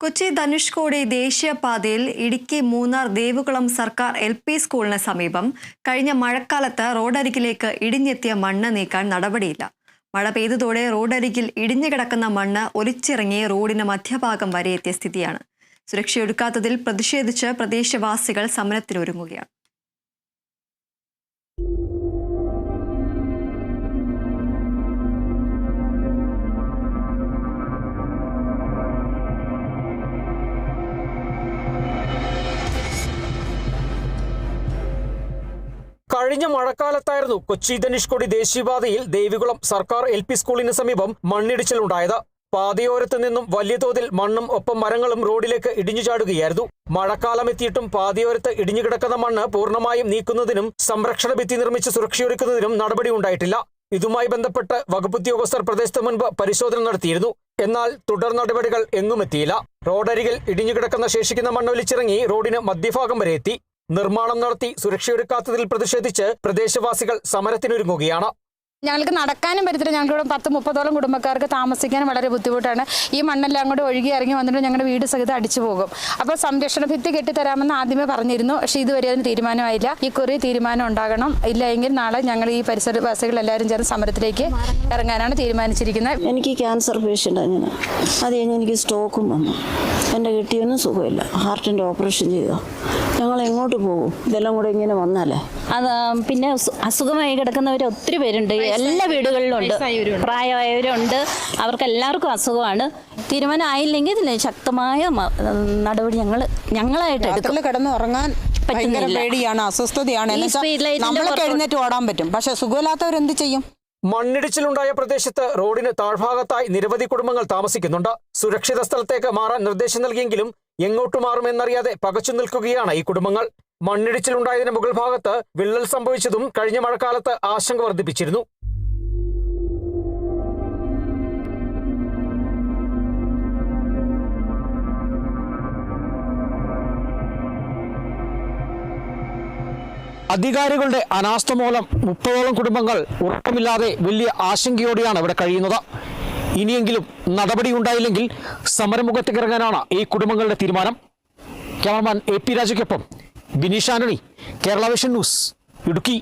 കൊച്ചി ധനുഷ്കോടി ദേശീയപാതയിൽ ഇടുക്കി മൂന്നാർ ദേവികുളം സർക്കാർ LP സ്കൂളിന് സമീപം കഴിഞ്ഞ മഴക്കാലത്ത് റോഡരികിലേക്ക് ഇടിഞ്ഞെത്തിയ മണ്ണ് നീക്കാൻ നടപടിയില്ല. മഴ പെയ്തതോടെ റോഡരികിൽ ഇടിഞ്ഞു കിടക്കുന്ന മണ്ണ് ഒലിച്ചിറങ്ങി റോഡിന് മധ്യഭാഗം വരെ എത്തിയ സ്ഥിതിയാണ്. സുരക്ഷയൊരുക്കാത്തതിൽ പ്രതിഷേധിച്ച് പ്രദേശവാസികൾ സമരത്തിനൊരുങ്ങുകയാണ്. കഴിഞ്ഞ മഴക്കാലത്തായിരുന്നു കൊച്ചി ധനുഷ്കോടി ദേശീയപാതയിൽ ദേവികുളം സർക്കാർ LP സ്കൂളിന് സമീപം മണ്ണിടിച്ചിലുണ്ടായത്. പാതയോരത്ത് നിന്നും വലിയ തോതിൽ മണ്ണും ഒപ്പം മരങ്ങളും റോഡിലേക്ക് ഇടിഞ്ഞു ചാടുകയായിരുന്നു. മഴക്കാലം എത്തിയിട്ടും പാതയോരത്ത് ഇടിഞ്ഞുകിടക്കുന്ന മണ്ണ് പൂർണ്ണമായും നീക്കുന്നതിനും സംരക്ഷണ ഭിത്തി നിർമ്മിച്ച് സുരക്ഷയൊരുക്കുന്നതിനും നടപടി ഉണ്ടായിട്ടില്ല. ഇതുമായി ബന്ധപ്പെട്ട് വകുപ്പ് ഉദ്യോഗസ്ഥർ പ്രദേശത്ത് മുൻപ് പരിശോധന നടത്തിയിരുന്നു. എന്നാൽ തുടർ നടപടികൾ എങ്ങുമെത്തിയില്ല. റോഡരികിൽ ഇടിഞ്ഞുകിടക്കുന്ന ശേഷിക്കുന്ന മണ്ണൊലിച്ചിറങ്ങി റോഡിന് മധ്യഭാഗം വരെ എത്തി. നിർമ്മാണം നടത്തി സുരക്ഷയൊരുക്കാത്തതിൽ പ്രതിഷേധിച്ച് പ്രദേശവാസികൾ സമരത്തിനൊരുങ്ങുകയാണ്. ഞങ്ങൾക്ക് നടക്കാനും പറ്റത്തില്ല. ഞങ്ങൾക്ക് 10-30ഓളം കുടുംബക്കാർക്ക് താമസിക്കാനും വളരെ ബുദ്ധിമുട്ടാണ്. ഈ മണ്ണെല്ലാം കൂടെ ഒഴുകി ഇറങ്ങി വന്നിട്ട് ഞങ്ങളുടെ വീട് സഹിതം അടിച്ചു പോകും. അപ്പോൾ സംരക്ഷണ ഭിത്തി കെട്ടിത്തരാമെന്ന് ആദ്യമേ പറഞ്ഞിരുന്നു. പക്ഷേ ഇതുവരെ അതിന് തീരുമാനമായില്ല. ഈ കുറി തീരുമാനം ഉണ്ടാകണം. ഇല്ലെങ്കിൽ നാളെ ഞങ്ങൾ ഈ പരിസരവാസികൾ എല്ലാവരും ചേർന്ന് സമരത്തിലേക്ക് ഇറങ്ങാനാണ് തീരുമാനിച്ചിരിക്കുന്നത്. എനിക്ക് ക്യാൻസർ പേഷ്യൻ്റാണ്. ഞാൻ അത് കഴിഞ്ഞ് എനിക്ക് സ്ട്രോക്കും വന്നു. എൻ്റെ കെട്ടിയൊന്നും സുഖമില്ല. ഹാർട്ടിൻ്റെ ഓപ്പറേഷൻ ചെയ്തോ. ഞങ്ങൾ എങ്ങോട്ട് പോകും? ഇതെല്ലാം കൂടെ ഇങ്ങനെ വന്നാലേ. അത് പിന്നെ അസുഖമായി കിടക്കുന്നവർ ഒത്തിരി പേരുണ്ട്. എല്ലാ വീടുകളിലുണ്ട്. പ്രായമായവരുണ്ട്. അവർക്ക് എല്ലാവർക്കും അസുഖമാണ്. തീരുമാനം ആയില്ലെങ്കിൽ ഇതിന് ശക്തമായ നടപടി ഞങ്ങളായിട്ട് എടുക്കും. കിടന്ന് ഉറങ്ങാൻ ഭയങ്കര പേടിയാണ്, അസ്വസ്ഥതയാണ്. നമ്മളൊക്കെ എഴുന്നേറ്റ് ഓടാൻ പറ്റും, പക്ഷെ സുഖമില്ലാത്തവരെന്ത് ചെയ്യും? മണ്ണിടിച്ചിലുണ്ടായ പ്രദേശത്ത് റോഡിന് താഴ്ഭാഗത്തായി നിരവധി കുടുംബങ്ങൾ താമസിക്കുന്നുണ്ട്. സുരക്ഷിത സ്ഥലത്തേക്ക് മാറാൻ നിർദ്ദേശം നൽകിയെങ്കിലും എങ്ങോട്ട് മാറുമെന്നറിയാതെ പകച്ചു നിൽക്കുകയാണ് ഈ കുടുംബങ്ങൾ. മണ്ണിടിച്ചിലുണ്ടായതിന് മുകൾ ഭാഗത്ത് വിള്ളൽ സംഭവിച്ചതും കഴിഞ്ഞ മഴക്കാലത്ത് ആശങ്ക വർദ്ധിപ്പിച്ചിരുന്നു. അധികാരികളുടെ അനാസ്ഥ മൂലം 30ഓളം കുടുംബങ്ങൾ ഉറക്കമില്ലാതെ വലിയ ആശങ്കയോടെയാണ് ഇവിടെ കഴിയുന്നത്. ഇനിയെങ്കിലും നടപടി ഉണ്ടായില്ലെങ്കിൽ സമരമുഖത്തേക്ക് ഇറങ്ങാനാണ് ഈ കുടുംബങ്ങളുടെ തീരുമാനം. ക്യാമറമാൻ AP രാജയ്ക്കൊപ്പം ബിനീഷ് ആന്റണി, കേരള വിഷൻ ന്യൂസ്, ഇടുക്കി.